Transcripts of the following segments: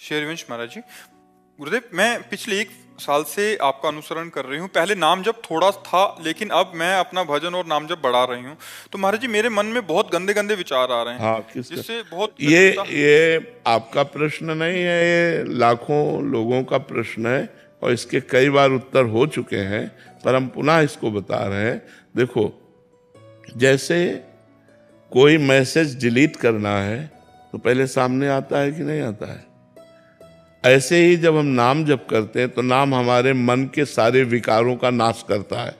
शेरवंश महाराज जी, गुरुदेव मैं पिछले 1 साल से आपका अनुसरण कर रही हूँ। पहले नाम जप थोड़ा था, लेकिन अब मैं अपना भजन और नाम जप बढ़ा रही हूँ। तो महाराज जी मेरे मन में बहुत गंदे गंदे विचार आ रहे हैं। हाँ, किसका? जिससे बहुत ये आपका प्रश्न नहीं है, ये लाखों लोगों का प्रश्न है और इसके कई बार उत्तर हो चुके हैं, पर हम पुनः इसको बता रहे हैं। देखो, जैसे कोई मैसेज डिलीट करना है तो पहले सामने आता है कि नहीं आता है, ऐसे ही जब हम नाम जप करते हैं तो नाम हमारे मन के सारे विकारों का नाश करता है।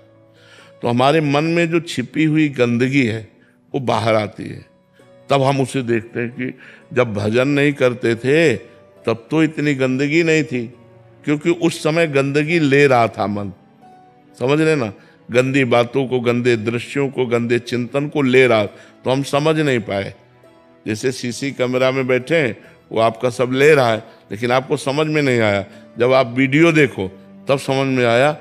तो हमारे मन में जो छिपी हुई गंदगी है वो बाहर आती है। तब हम उसे देखते हैं कि जब भजन नहीं करते थे तब तो इतनी गंदगी नहीं थी, क्योंकि उस समय गंदगी ले रहा था मन। समझ रहे ना, गंदी बातों को, गंदे दृश्यों को, गंदे चिंतन को ले रहा, तो हम समझ नहीं पाए। जैसे सीसी कैमरा में बैठे हैं, वो आपका सब ले रहा है लेकिन आपको समझ में नहीं आया। जब आप वीडियो देखो तब समझ में आया,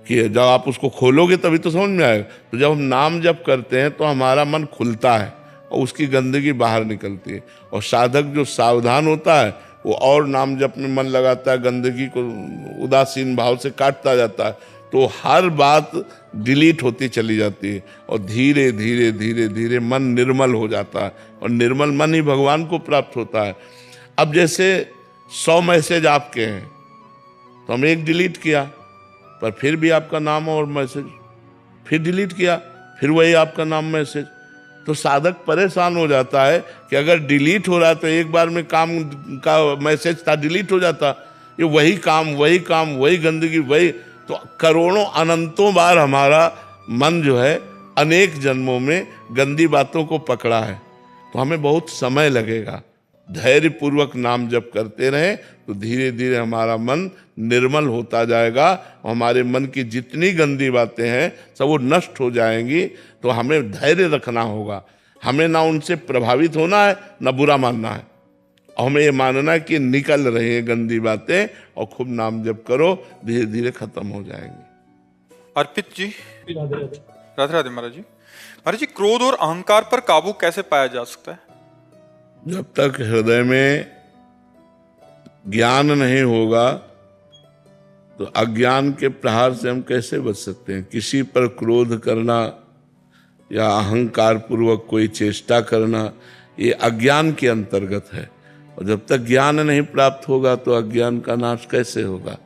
कि जब आप उसको खोलोगे तभी तो समझ में आएगा। तो जब हम नाम जप करते हैं तो हमारा मन खुलता है और उसकी गंदगी बाहर निकलती है। और साधक जो सावधान होता है वो और नाम जप में मन लगाता है, गंदगी को उदासीन भाव से काटता जाता है, तो हर बात डिलीट होती चली जाती है और धीरे धीरे धीरे धीरे मन निर्मल हो जाता है और निर्मल मन ही भगवान को प्राप्त होता है। अब जैसे 100 मैसेज आपके हैं तो हम एक डिलीट किया, पर फिर भी आपका नाम और मैसेज, फिर डिलीट किया, फिर वही आपका नाम मैसेज। तो साधक परेशान हो जाता है कि अगर डिलीट हो रहा है तो एक बार में काम का मैसेज था, डिलीट हो जाता, ये वही काम वही गंदगी वही। तो करोड़ों अनंतों बार हमारा मन जो है अनेक जन्मों में गंदी बातों को पकड़ा है। तो हमें बहुत समय लगेगा। धैर्य पूर्वक नाम जप करते रहें तो धीरे धीरे हमारा मन निर्मल होता जाएगा और हमारे मन की जितनी गंदी बातें हैं सब वो नष्ट हो जाएंगी। तो हमें धैर्य रखना होगा, हमें ना उनसे प्रभावित होना है ना बुरा मानना है, और हमें ये मानना है कि निकल रही है गंदी बातें और खूब नाम जप करो, धीरे धीरे खत्म हो जाएंगी। अर्पित जी, राधे राधे महाराज जी। महाराज जी, क्रोध और अहंकार पर काबू कैसे पाया जा सकता है? जब तक हृदय में ज्ञान नहीं होगा तो अज्ञान के प्रहार से हम कैसे बच सकते हैं। किसी पर क्रोध करना या अहंकार पूर्वक कोई चेष्टा करना ये अज्ञान के अंतर्गत है, और जब तक ज्ञान नहीं प्राप्त होगा तो अज्ञान का नाश कैसे होगा।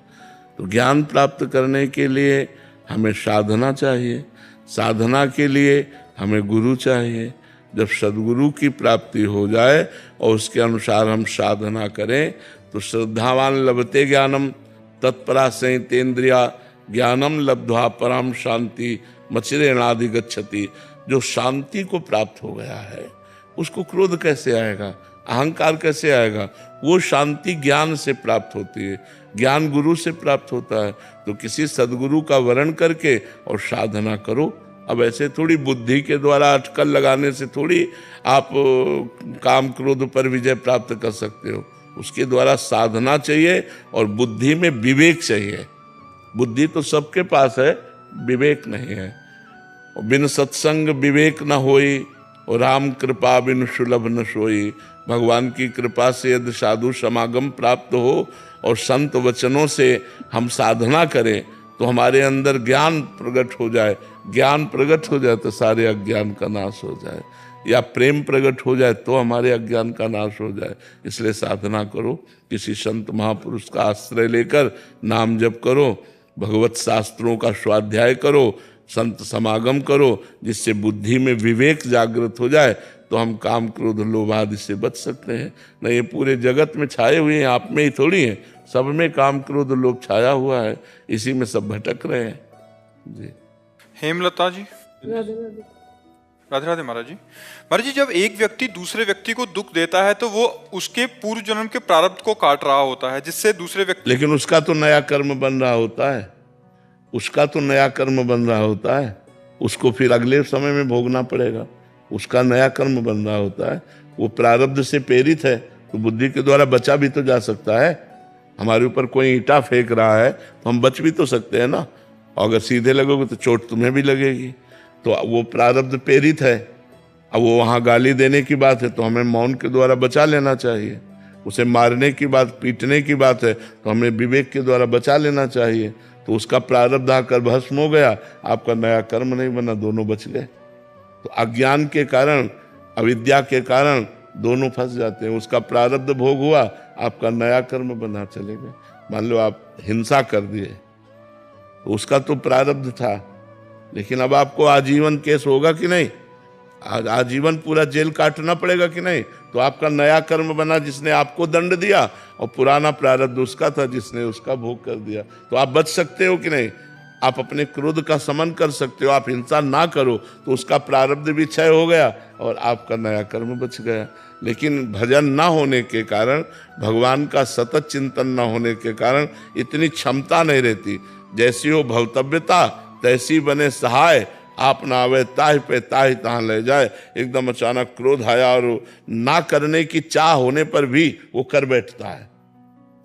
तो ज्ञान प्राप्त करने के लिए हमें साधना चाहिए, साधना के लिए हमें गुरु चाहिए। जब सद्गुरु की प्राप्ति हो जाए और उसके अनुसार हम साधना करें तो श्रद्धावान लभते ज्ञानम तत्परा संयतेन्द्रिया ज्ञानम लब्ध्वा परम शांति मचिरेणादि गच्छति। जो शांति को प्राप्त हो गया है उसको क्रोध कैसे आएगा, अहंकार कैसे आएगा। वो शांति ज्ञान से प्राप्त होती है, ज्ञान गुरु से प्राप्त होता है। तो किसी सद्गुरु का वरण करके और साधना करो। अब ऐसे थोड़ी बुद्धि के द्वारा अटकल लगाने से थोड़ी आप काम क्रोध पर विजय प्राप्त कर सकते हो। उसके द्वारा साधना चाहिए और बुद्धि में विवेक चाहिए। बुद्धि तो सबके पास है, विवेक नहीं है। बिन सत्संग विवेक न होई और राम कृपा बिन सुलभ न सोई। भगवान की कृपा से यदि साधु समागम प्राप्त हो और संत वचनों से हम साधना करें तो हमारे अंदर ज्ञान प्रकट हो जाए। ज्ञान प्रकट हो जाए तो सारे अज्ञान का नाश हो जाए, या प्रेम प्रकट हो जाए तो हमारे अज्ञान का नाश हो जाए। इसलिए साधना करो, किसी संत महापुरुष का आश्रय लेकर नाम जप करो, भगवत शास्त्रों का स्वाध्याय करो, संत समागम करो, जिससे बुद्धि में विवेक जागृत हो जाए तो हम काम क्रोध लोभ आदि से बच सकते हैं। न ये पूरे जगत में छाए हुए हैं, आप में ही थोड़ी हैं, सब में काम क्रोध लोभ छाया हुआ है, इसी में सब भटक रहे हैं जी। हेमलता जी, राधे राधे महाराज जी। महाराज जी, जब एक व्यक्ति दूसरे व्यक्ति को दुख देता है तो वो उसके पूर्व जन्म के प्रारब्ध को काट रहा होता है, जिससे दूसरे व्यक्ति, लेकिन उसका तो नया कर्म बन रहा होता है, उसका तो नया कर्म बन रहा होता है, उसको फिर अगले समय में भोगना पड़ेगा। उसका नया कर्म बन रहा होता है, वो प्रारब्ध से प्रेरित है तो बुद्धि के द्वारा बचा भी तो जा सकता है। हमारे ऊपर कोई ईंटा फेंक रहा है तो हम बच भी तो सकते हैं ना, और अगर सीधे लगोगे तो चोट तुम्हें भी लगेगी। तो वो प्रारब्ध प्रेरित है। अब वो वहाँ गाली देने की बात है तो हमें मौन के द्वारा बचा लेना चाहिए। उसे मारने की बात, पीटने की बात है तो हमें विवेक के द्वारा बचा लेना चाहिए। तो उसका प्रारब्ध आकर भस्म हो गया, आपका नया कर्म नहीं बना, दोनों बच गए। तो अज्ञान के कारण, अविद्या के कारण दोनों फंस जाते हैं। उसका प्रारब्ध भोग हुआ, आपका नया कर्म बना, चले गए। मान लो आप हिंसा कर दिए, तो उसका तो प्रारब्ध था, लेकिन अब आपको आजीवन केस होगा कि नहीं? आजीवन पूरा जेल काटना पड़ेगा कि नहीं? तो आपका नया कर्म बना जिसने आपको दंड दिया, और पुराना प्रारब्ध उसका था जिसने उसका भोग कर दिया। तो आप बच सकते हो कि नहीं? आप अपने क्रोध का समन कर सकते हो, आप हिंसा ना करो, तो उसका प्रारब्ध भी क्षय हो गया और आपका नया कर्म बच गया। लेकिन भजन ना होने के कारण, भगवान का सतत चिंतन ना होने के कारण इतनी क्षमता नहीं रहती। जैसी हो भवतव्यता तैसी बने सहाय, आप ना आवे ताहि पे ताहि तहां ले जाए। एकदम अचानक क्रोध आया और ना करने की चाह होने पर भी वो कर बैठता है,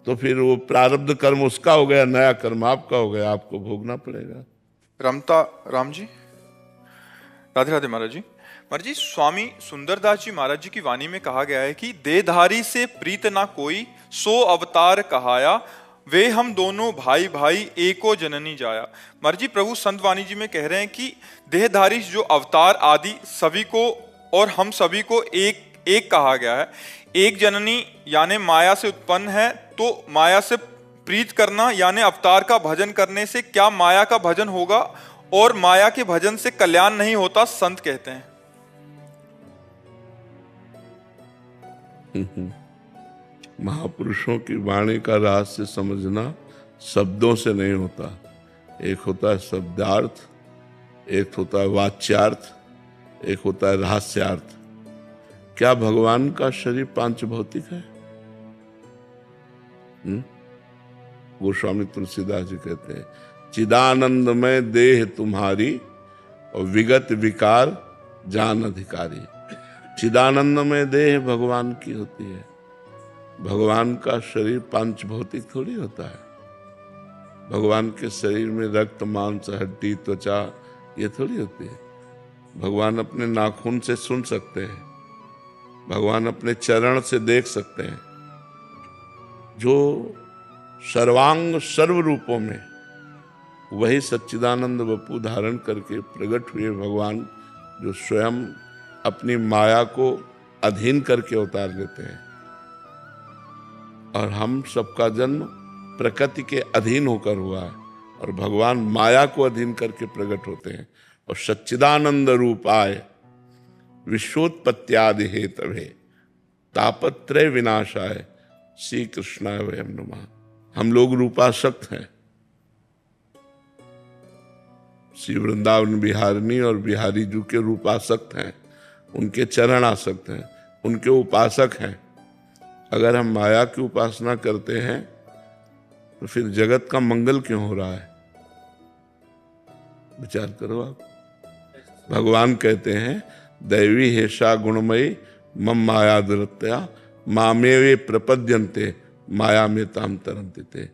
तो फिर वो प्रारब्ध कर्म उसका हो गया, नया कर्म आपका हो गया, आपको भोगना पड़ेगा। रमता राम जी, राधे राधे महाराज जी। महाराज जी, स्वामी सुंदरदास जी महाराज जी की वाणी में कहा गया है कि देहधारी से प्रीत ना कोई, सो अवतार कहाया, वे हम दोनों भाई भाई एको जननी जाया। महाराज जी, प्रभु संत वाणी जी में कह रहे हैं कि देहधारी जो अवतार आदि सभी को और हम सभी को एक कहा गया है। एक जननी यानी माया से उत्पन्न है, तो माया से प्रीत करना यानी अवतार का भजन करने से क्या माया का भजन होगा, और माया के भजन से कल्याण नहीं होता, संत कहते हैं। महापुरुषों की वाणी का रहस्य समझना शब्दों से नहीं होता। एक होता है शब्दार्थ, एक होता है वाच्यार्थ, एक होता है रहस्यार्थ। क्या भगवान का शरीर पांच भौतिक है? गोस्वामी तुलसीदास जी कहते हैं, चिदानंदमय देह तुम्हारी और विगत विकार जान अधिकारी। चिदानंदमय देह भगवान की होती है। भगवान का शरीर पांच भौतिक थोड़ी होता है। भगवान के शरीर में रक्त, मांस, हड्डी, त्वचा ये थोड़ी होती है। भगवान अपने नाखून से सुन सकते हैं, भगवान अपने चरण से देख सकते हैं। जो सर्वांग सर्व रूपों में वही सच्चिदानंद वपु धारण करके प्रकट हुए भगवान, जो स्वयं अपनी माया को अधीन करके अवतार लेते हैं। और हम सबका जन्म प्रकृति के अधीन होकर हुआ है, और भगवान माया को अधीन करके प्रकट होते हैं। और सच्चिदानंद रूपाय विश्वोत्पत्त्यादि हेतवे तापत्रय विनाशाय श्री कृष्णाय वयम नमः। हम लोग रूपासक्त हैं। श्री वृंदावन बिहारिणी और बिहारी जी के रूपासक्त हैं, उनके चरण आसक्त हैं, उनके उपासक हैं। अगर हम माया की उपासना करते हैं तो फिर जगत का मंगल क्यों हो रहा है? विचार करो आप। भगवान कहते हैं, दैवी हेषा गुणमयी मम माया दुरत्या मामेवे प्रपद्यन्ते माया में ताम तरंते।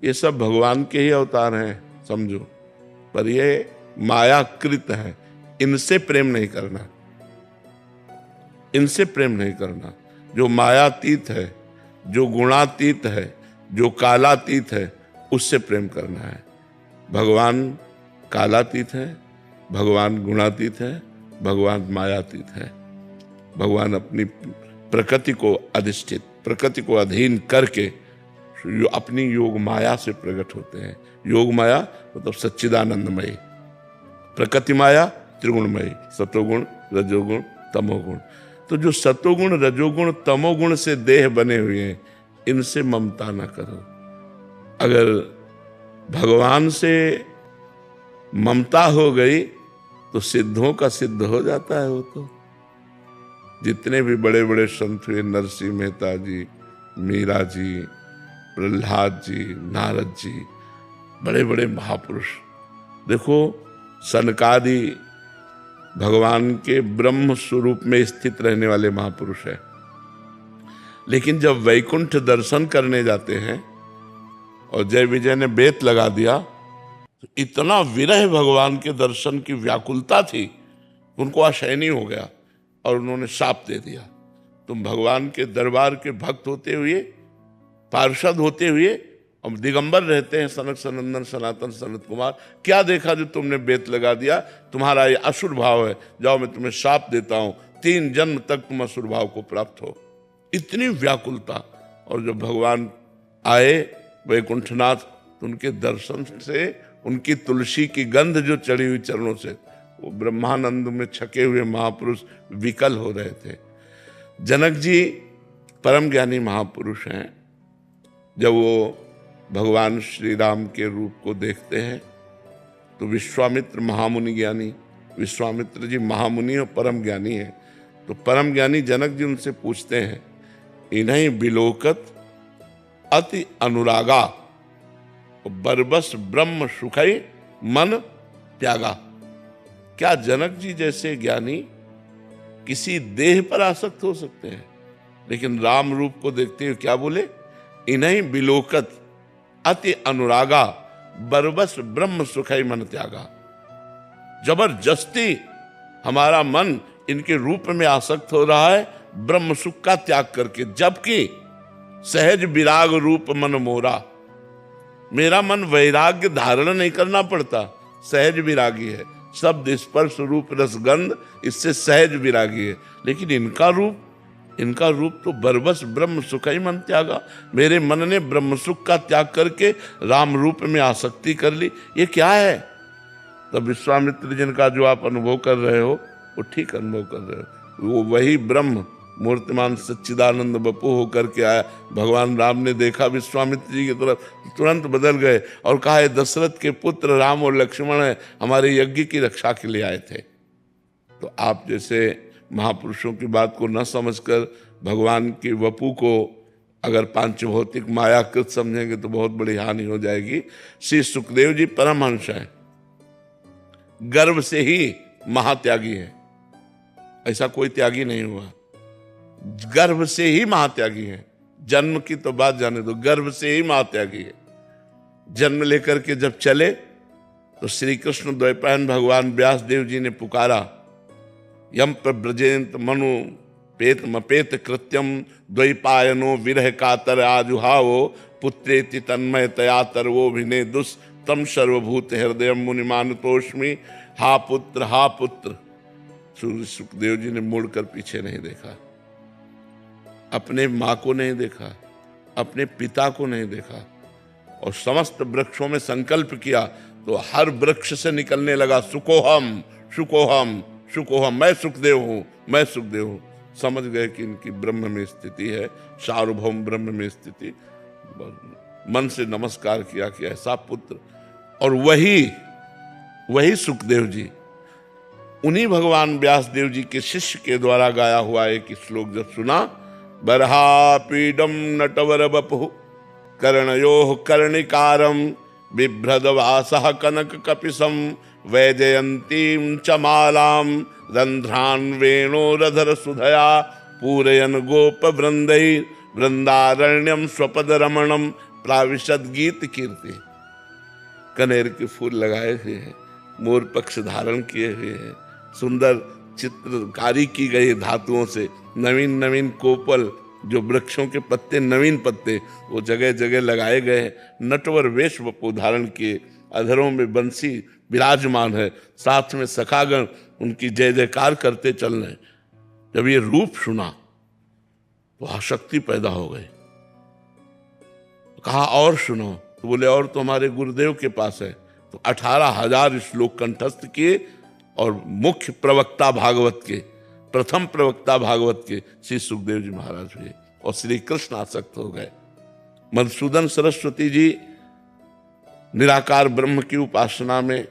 ये सब भगवान के ही अवतार हैं, समझो। पर ये मायाकृत है, इनसे प्रेम नहीं करना, इनसे प्रेम नहीं करना। जो मायातीत है, जो गुणातीत है, जो कालातीत है, उससे प्रेम करना है। भगवान कालातीत है, भगवान गुणातीत है, भगवान मायातीत है। भगवान अपनी प्रकृति को अधिष्ठित, प्रकृति को अधीन करके अपनी योग माया से प्रकट होते हैं। योग माया मतलब सच्चिदानंदमयी, प्रकृति माया त्रिगुणमयी, सतोगुण रजोगुण तमोगुण। तो जो सतोगुण रजोगुण तमोगुण से देह बने हुए हैं, इनसे ममता ना करो। अगर भगवान से ममता हो गई तो सिद्धों का सिद्ध हो जाता है। वो तो जितने भी बड़े बड़े संत हुए, नरसिंह मेहता जी, मीरा जी, प्रहलाद जी, नारद जी, बड़े बड़े महापुरुष, देखो सनकादि भगवान के ब्रह्म स्वरूप में स्थित रहने वाले महापुरुष है। लेकिन जब वैकुंठ दर्शन करने जाते हैं और जय विजय ने बेत लगा दिया, तो इतना विरह भगवान के दर्शन की व्याकुलता थी, उनको असहनीय हो गया और उन्होंने शाप दे दिया। तुम भगवान के दरबार के भक्त होते हुए, पार्षद होते हुए, और दिगंबर रहते हैं सनक सनंदन सनातन सनत कुमार, क्या देखा जो तुमने बेत लगा दिया? तुम्हारा ये असुर भाव है, जाओ मैं तुम्हें शाप देता हूं, 3 जन्म तक तुम असुर भाव को प्राप्त हो। इतनी व्याकुलता। और जब भगवान आए वैकुंठनाथ, तो उनके दर्शन से, उनकी तुलसी की गंध जो चढ़ी हुई चरणों से, वो ब्रह्मानंद में छके हुए महापुरुष विकल हो रहे थे। जनक जी परम ज्ञानी महापुरुष हैं। जब वो भगवान श्री राम के रूप को देखते हैं तो विश्वामित्र महामुनि ज्ञानी, विश्वामित्र जी महामुनि और परम ज्ञानी है, तो परम ज्ञानी जनक जी उनसे पूछते हैं, इन्हीं विलोकत अति अनुरागा बरबस ब्रह्म सुखई मन त्यागा। क्या जनक जी जैसे ज्ञानी किसी देह पर आसक्त हो सकते हैं? लेकिन राम रूप को देखते हुए क्या बोले? इन्हीं विलोकत अति अनुरागा बरबस ब्रह्म सुखई मन त्यागा। जबरदस्ती हमारा मन इनके रूप में आसक्त हो रहा है ब्रह्म सुख का त्याग करके, जबकि सहज विराग रूप मन मोरा। मेरा मन वैराग्य धारण नहीं करना पड़ता, सहज विरागी है, शब्द स्पर्श रूप रसगंध, इससे सहज विरागी है। लेकिन इनका रूप तो बरबस ब्रह्म सुख ही मन त्यागा। मेरे मन ने ब्रह्म सुख का त्याग करके राम रूप में आसक्ति कर ली, ये क्या है? तब विश्वामित्र जिनका जो आप अनुभव कर रहे हो वो ठीक अनुभव कर रहे हो। वो वही ब्रह्म मूर्तिमान सच्चिदानंद बपू होकर के आया। भगवान राम ने देखा विश्वामित्र जी की तरफ, तुरंत बदल गए और कहा, दशरथ के पुत्र राम और लक्ष्मण है, हमारे यज्ञ की रक्षा के लिए आए थे। तो आप जैसे महापुरुषों की बात को न समझकर भगवान की वपू को अगर पांचभौतिक मायाकृत समझेंगे तो बहुत बड़ी हानि हो जाएगी। श्री सुखदेव जी परमहंस हैं, गर्भ से ही महात्यागी है, ऐसा कोई त्यागी नहीं हुआ। गर्भ से ही महात्यागी है, जन्म की तो बात जाने दो, गर्भ से ही महात्यागी है। जन्म लेकर के जब चले तो श्री कृष्ण द्वैपायन भगवान व्यास देव जी ने पुकारा, यम प्रव्रजेंत मनु पेत मपेत कृत्यम द्वैपायनो विरह कातर आजुहावो पुत्रेति तन्मय तया तरवो भिने दुस तम सर्वभूत हृदय मुनिमान तोष्मी। हा पुत्र हा पुत्र। सूर्य सुखदेव जी ने मुड़कर पीछे नहीं देखा, अपने माँ को नहीं देखा, अपने पिता को नहीं देखा, और समस्त वृक्षों में संकल्प किया तो हर वृक्ष से निकलने लगा, सुकोहम सुकोहम सुकोहम, मैं सुखदेव हूं, मैं सुखदेव हूं। समझ गए कि इनकी ब्रह्म में स्थिति है, सार्वभौम ब्रह्म में स्थिति। मन से नमस्कार किया कि ऐसा पुत्र। और वही सुखदेव जी, उन्हीं भगवान व्यास देव जी के शिष्य के द्वारा गाया हुआ एक श्लोक जब सुना, बरहा पीडम नटवर बपु कर्णयोः कर्णिकारम बिभ्रदवासः कनक कपिसम वैजयंतीं च मालां रंध्रान् वेणोरधर सुधया पूरयन गोप वृंदै वृंदारण्यम स्वपद रमणम प्राविशद गीत कीर्ति। कनेर के फूल लगाए हुए हैं, मोर पक्ष धारण किए हुए हैं, सुंदर चित्रकारी की गई धातुओं से, नवीन नवीन कोपल, जो वृक्षों के पत्ते नवीन पत्ते वो जगह जगह लगाए गए हैं। नटवर वेश को धारण किए, अधरों में बंसी विराजमान है, साथ में सखागण उनकी जय जयकार करते चल रहे। जब ये रूप सुना तो आसक्ति पैदा हो गई। कहा और सुनो, तो बोले और तो हमारे गुरुदेव के पास है। तो 18,000 श्लोक कंठस्थ किए और मुख्य प्रवक्ता भागवत के, प्रथम प्रवक्ता भागवत के श्री सुखदेव जी महाराज हुए और श्री कृष्ण आसक्त हो गए। मधुसूदन सरस्वती जी निराकार ब्रह्म की उपासना में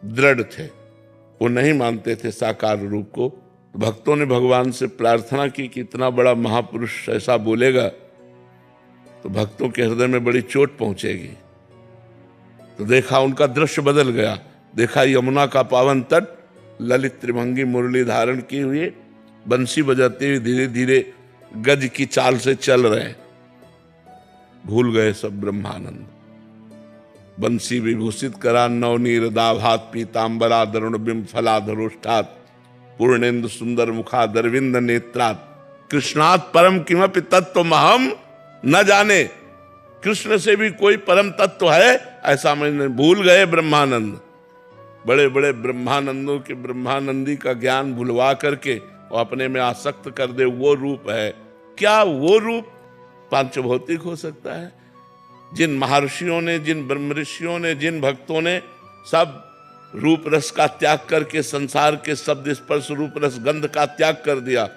दृढ़ थे, वो नहीं मानते थे साकार रूप को। भक्तों ने भगवान से प्रार्थना की कि इतना बड़ा महापुरुष ऐसा बोलेगा तो भक्तों के हृदय में बड़ी चोट पहुंचेगी। तो देखा उनका दृश्य बदल गया, देखा यमुना का पावन तट, ललित त्रिभंगी मुरली धारण की हुई, बंसी बजाते हुए धीरे धीरे गज की चाल से चल रहे। भूल गए सब ब्रह्मानंद। बंसी विभूषित करा नवनीर दाभात पीतांबरा दरुण बिंब फलाधरोष्ठात पूर्णेन्दु सुंदर मुखादरविंद नेत्रात कृष्णात् परम किमपि तत्व महम न जाने, कृष्ण से भी कोई परम तत्व है ऐसा मैंने भूल गए ब्रह्मानंद। बड़े बड़े ब्रह्मानंदों के ब्रह्मानंदी का ज्ञान भुलवा करके और अपने में आसक्त कर दे, वो रूप है क्या? वो रूप पांचभौतिक हो सकता है? जिन महर्षियों ने, जिन ब्रह्म ऋषियों ने, जिन भक्तों ने सब रूप रस का त्याग करके संसार के शब्द स्पर्श रूप रस गंध का त्याग कर दिया,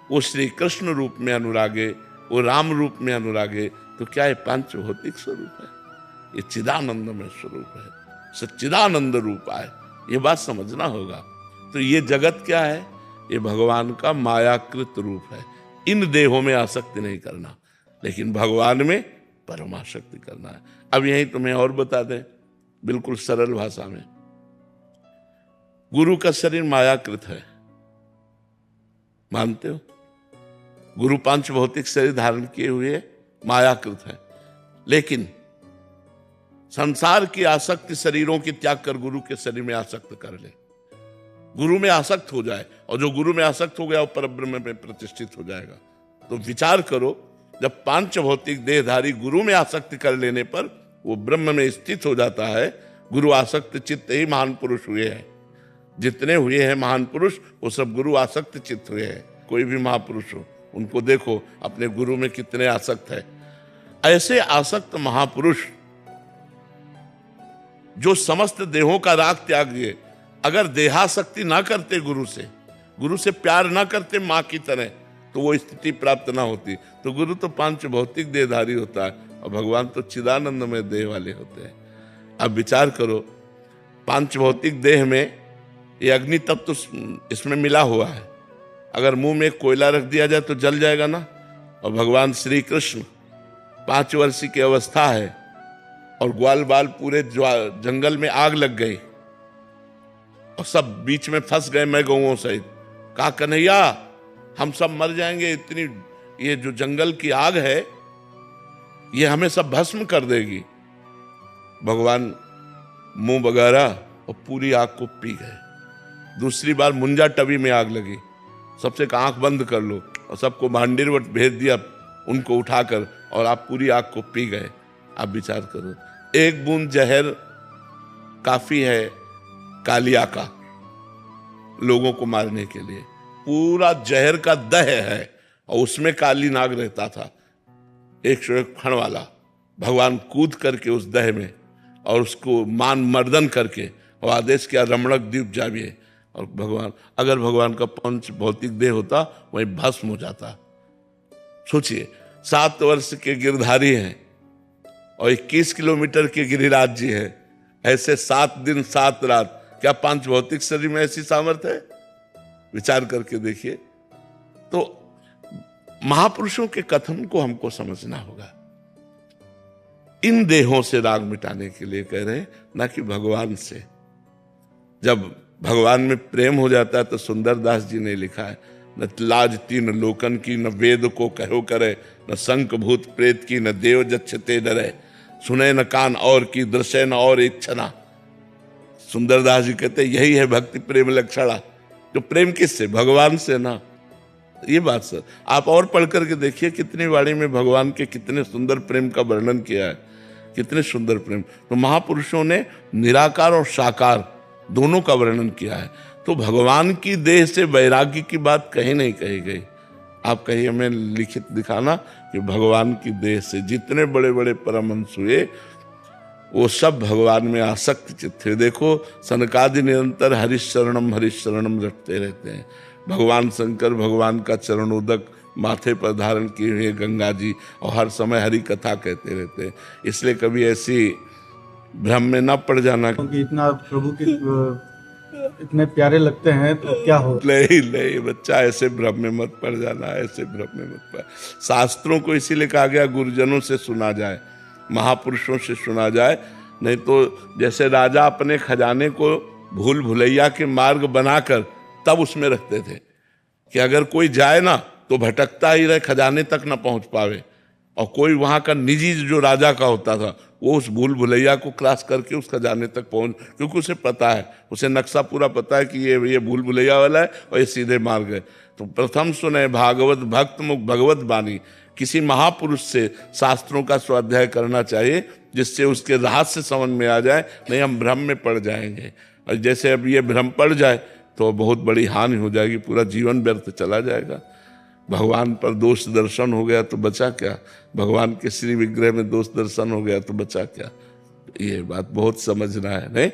वो श्री कृष्ण रूप में अनुरागे, वो राम रूप में अनुरागे, तो क्या ये पांचभौतिक स्वरूप है? ये चिदानंदमय स्वरूप है, सच्चिदानंद रूप है। ये बात समझना होगा। तो ये जगत क्या है? ये भगवान का मायाकृत रूप है। इन देहों में आसक्ति नहीं करना, लेकिन भगवान में परमाशक्ति करना है। अब यही तुम्हें और बता दें बिल्कुल सरल भाषा में। गुरु का शरीर मायाकृत है, मानते हो? गुरु पांच भौतिक शरीर धारण किए हुए मायाकृत है, लेकिन संसार की आसक्ति शरीरों की त्याग कर गुरु के शरीर में आसक्त कर ले, गुरु में आसक्त हो जाए, और जो गुरु में आसक्त हो गया वो परब्रह्म में प्रतिष्ठित हो जाएगा। तो विचार करो, जब पांच भौतिक देहधारी गुरु में आसक्ति कर लेने पर वो ब्रह्म में स्थित हो जाता है। गुरु आसक्त चित्त ही महान पुरुष हुए हैं। जितने हुए हैं महान पुरुष वो सब गुरु आसक्त चित्त हुए हैं। कोई भी महापुरुष हो उनको देखो अपने गुरु में कितने आसक्त है। ऐसे आसक्त महापुरुष जो समस्त देहों का राग त्याग दिए, अगर देहासक्ति ना करते, गुरु से प्यार ना करते मां की तरह, तो वो स्थिति प्राप्त ना होती। तो गुरु तो पांच भौतिक देहधारी होता है और भगवान तो चिदानंद में देह वाले होते हैं। अब विचार करो, पांच भौतिक देह में ये अग्नि तत्व तो इसमें मिला हुआ है। अगर मुंह में कोयला रख दिया जाए तो जल जाएगा ना। और भगवान श्री कृष्ण 5 वर्ष की अवस्था है और ग्वाल बाल पूरे जंगल में आग लग गई और सब बीच में फंस गए, मैं गौओं सहित। कहा कन्हैया हम सब मर जाएंगे, इतनी ये जो जंगल की आग है ये हमें सब भस्म कर देगी। भगवान मुंह बगारा और पूरी आग को पी गए। दूसरी बार मुंजा टबी में आग लगी, सबसे कहा आंख बंद कर लो, और सबको भांडीरवट भेज दिया उनको उठाकर, और आप पूरी आग को पी गए। आप विचार करो, एक बूंद जहर काफी है कालिया का लोगों को मारने के लिए। पूरा जहर का दह है और उसमें काली नाग रहता था, 101 फण वाला। भगवान कूद करके उस दह में और उसको मान मर्दन करके और आदेश किया रमणक द्वीप जाइए। और भगवान, अगर भगवान का पंच भौतिक देह होता वही भस्म हो जाता। सोचिए, 7 वर्ष के गिरधारी हैं और 21 किलोमीटर के गिरिराज जी हैं। ऐसे 7 दिन 7 रात, क्या पांच भौतिक शरीर में ऐसी सामर्थ्य है? विचार करके देखिए। तो महापुरुषों के कथन को हमको समझना होगा। इन देहों से राग मिटाने के लिए कह रहे हैं, ना कि भगवान से। जब भगवान में प्रेम हो जाता है तो सुंदरदास जी ने लिखा है, न लाज तीन लोकन की, न वेद को कहो करे, न शंख भूत प्रेत की, न देव जच्छते डरे, सुने न कान और की, दृश्य न और इच्छना। सुंदरदास जी कहते यही है भक्ति प्रेम लक्षणा। जो प्रेम किससे? भगवान से ना। ये बात सर आप और पढ़ करके देखिए, कितनी वाणी में भगवान के कितने सुंदर प्रेम का वर्णन किया है, कितने सुंदर प्रेम। तो महापुरुषों ने निराकार और साकार दोनों का वर्णन किया है। तो भगवान की देह से वैराग्य की बात कहीं नहीं कही गई। आप कहीं हमें लिखित दिखाना कि भगवान की देह से जितने बड़े बड़े परमहंस हुए वो सब भगवान में आसक्त चित्त थे। देखो, सनकादि निरंतर हरिशरणम रटते रहते हैं। भगवान शंकर भगवान का चरणोदक माथे पर धारण किए हुए गंगा जी, और हर समय हरि कथा कहते रहते हैं। इसलिए कभी ऐसी भ्रम में न पड़ जाना क्योंकि इतना प्रभु के इतने प्यारे लगते हैं तो क्या हो। नहीं बच्चा, ऐसे भ्रम में मत पड़ जाना, ऐसे भ्रम में मत पड़। शास्त्रों को इसीलिए कहा गया गुरुजनों से सुना जाए, महापुरुषों से सुना जाए। नहीं तो जैसे राजा अपने खजाने को भूल भुलैया के मार्ग बनाकर तब उसमें रखते थे कि अगर कोई जाए ना तो भटकता ही रहे, खजाने तक ना पहुंच पावे। और कोई वहां का निजी जो राजा का होता था वो उस भूल भुलैया को क्रॉस करके उस खजाने तक पहुंच, क्योंकि उसे पता है, उसे नक्शा पूरा पता है कि ये भूल भुलैया वाला है और ये सीधे मार्ग है। तो प्रथम सुने भागवत भक्त मुख भगवत बानी। किसी महापुरुष से शास्त्रों का स्वाध्याय करना चाहिए, जिससे उसके रहस्य समझ में आ जाए, नहीं हम भ्रम में पड़ जाएंगे। और जैसे अब ये भ्रम पड़ जाए तो बहुत बड़ी हानि हो जाएगी, पूरा जीवन व्यर्थ चला जाएगा। भगवान पर दोष दर्शन हो गया तो बचा क्या, भगवान के श्री विग्रह में दोष दर्शन हो गया तो बचा क्या। ये बात बहुत समझना है, नहीं।